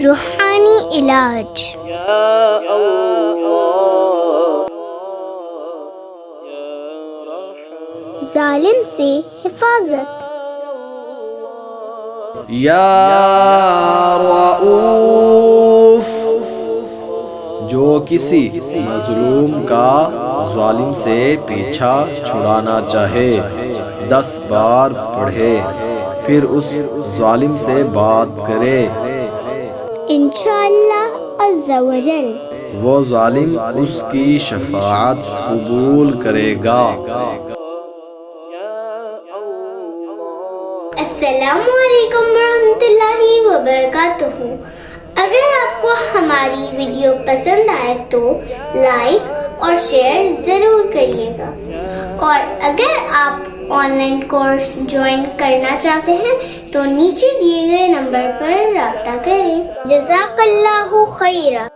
روحانی علاج۔ ظالم سے حفاظت۔ یا رؤوف، جو کسی مظلوم کا ظالم سے پیچھا چھڑانا چاہے 10 بار پڑھے، پھر اس ظالم سے بات کرے، انشاءاللہ عز و جل وہ ظالم اس کی شفاعت قبول کرے گا۔ السلام علیکم ورحمۃ اللہ وبرکاتہ۔ اگر آپ کو ہماری ویڈیو پسند آئے تو لائک اور شیئر ضرور کریے گا، اور اگر آپ آن لائن کورس جوائن کرنا چاہتے ہیں تو نیچے دیے گئے نمبر پر رابطہ کریں۔ جزاک اللہ خیرہ۔